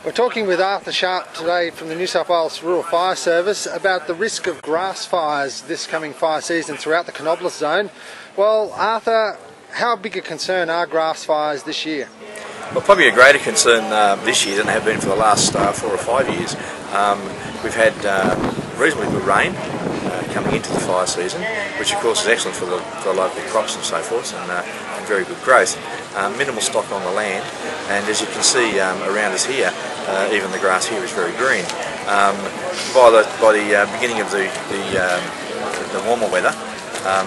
We're talking with Arthur Sharp today from the New South Wales Rural Fire Service about the risk of grass fires this coming fire season throughout the Canobolas zone. Well, Arthur, how big a concern are grass fires this year? Well, probably a greater concern this year than they have been for the last 4 or 5 years. We've had reasonably good rain coming into the fire season, which of course is excellent for the local crops and so forth, and very good growth. Minimal stock on the land, and as you can see around us here, even the grass here is very green. By the beginning of the warmer weather,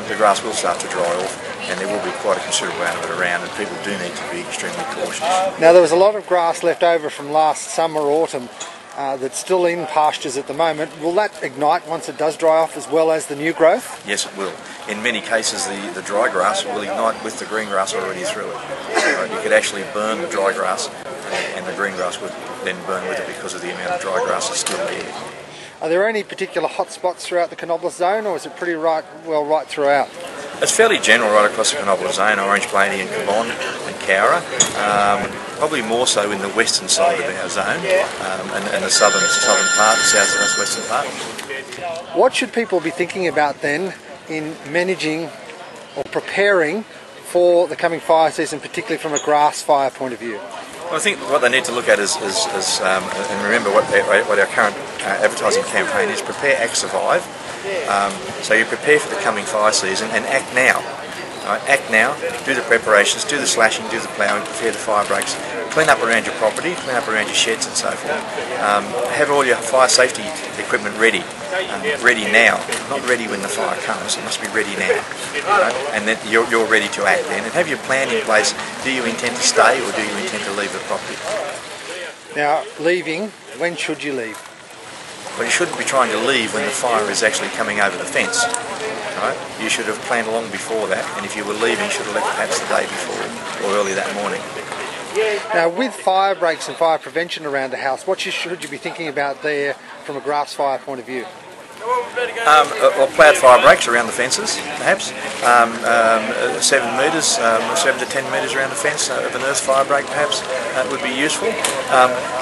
the grass will start to dry off, and there will be quite a considerable amount of it around, and people do need to be extremely cautious. Now, there was a lot of grass left over from last summer or autumn that's still in pastures at the moment. Will that ignite once it does dry off, as well as the new growth? Yes, it will. In many cases, the dry grass will ignite with the green grass already through it. So you could actually burn the dry grass, and the green grass would then burn with it because of the amount of dry grass that's still there. Are there any particular hot spots throughout the Canobolas zone, or is it pretty right throughout? It's fairly general right across the Canobolas zone, Orange Plainy and Cabon and Cowra. Probably more so in the western side of our zone, and the southern part, the south-western part. What should people be thinking about then in managing or preparing for the coming fire season, particularly from a grass fire point of view? Well, I think what they need to look at is and remember what our current advertising campaign is: prepare, act, survive. So you prepare for the coming fire season and act now. Right? Act now, do the preparations, do the slashing, do the ploughing, prepare the fire breaks, clean up around your property, clean up around your sheds and so forth. Have all your fire safety equipment ready, ready now, not ready when the fire comes. It must be ready now, right? And then you're ready to act then. And have your plan in place. Do you intend to stay, or do you intend to leave the property? Now, leaving, when should you leave? Well, you shouldn't be trying to leave when the fire is actually coming over the fence. Right? You should have planned long before that, and if you were leaving, you should have left perhaps the day before or early that morning. Now, with fire breaks and fire prevention around the house, what should you be thinking about there from a grass fire point of view? Well, ploughed fire breaks around the fences, perhaps. 7 metres, 7 to 10 metres around the fence of an earth fire break, perhaps, would be useful.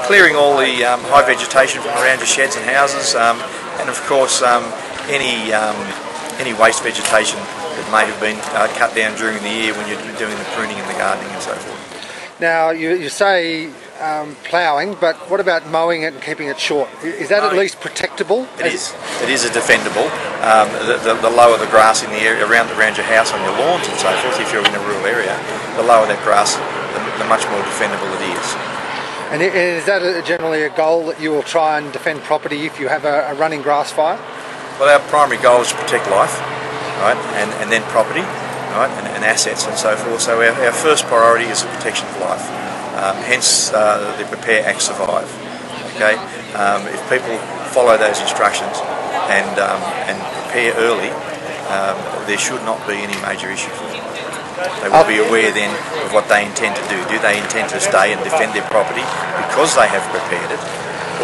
Clearing all the high vegetation from around your sheds and houses, and of course any waste vegetation that may have been cut down during the year when you're doing the pruning and the gardening and so forth. Now, you say ploughing, but what about mowing it and keeping it short? Is that at least protectable? It is. It is a defendable. The lower the grass in the area around your house, on your lawns and so forth, if you're in a rural area, the lower that grass, the much more defendable it is. And is that generally a goal that you will try and defend property if you have a running grass fire? Well, our primary goal is to protect life, right, and then property, right, and assets and so forth. So our first priority is the protection of life. Hence the prepare, act, survive. Okay, if people follow those instructions and prepare early, there should not be any major issue for them. They will be aware then of what they intend to do. Do they intend to stay and defend their property because they have prepared it,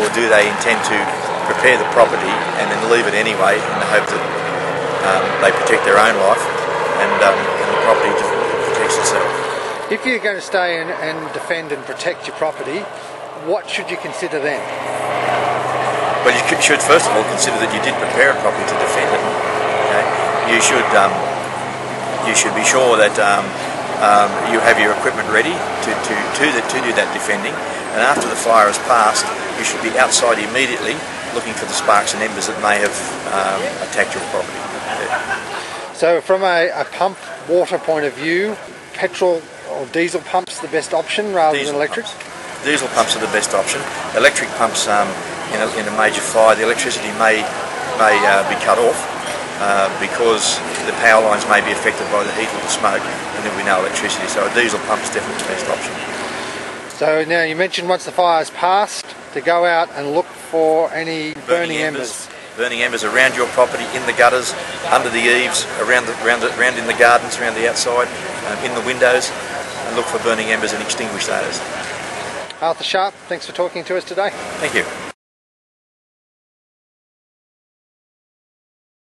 or do they intend to prepare the property and then leave it anyway in the hope that they protect their own life and the property protects itself? If you're going to stay and defend and protect your property, what should you consider then? Well, you should first of all consider that you did prepare a property to defend it. Okay? You should be sure that you have your equipment ready to do that defending, and after the fire has passed, you should be outside immediately looking for the sparks and embers that may have attacked your property. So from a pump water point of view, petrol or diesel pumps the best option rather than electric? Diesel pumps are the best option. Electric pumps, in a major fire, the electricity may be cut off because the power lines may be affected by the heat or the smoke, and there will be no electricity. So a diesel pump is definitely the best option. So now you mentioned once the fire's passed, to go out and look for any burning embers. Burning embers around your property, in the gutters, under the eaves, around in the gardens, around the outside, in the windows, and look for burning embers and extinguish those. Arthur Sharp, thanks for talking to us today. Thank you.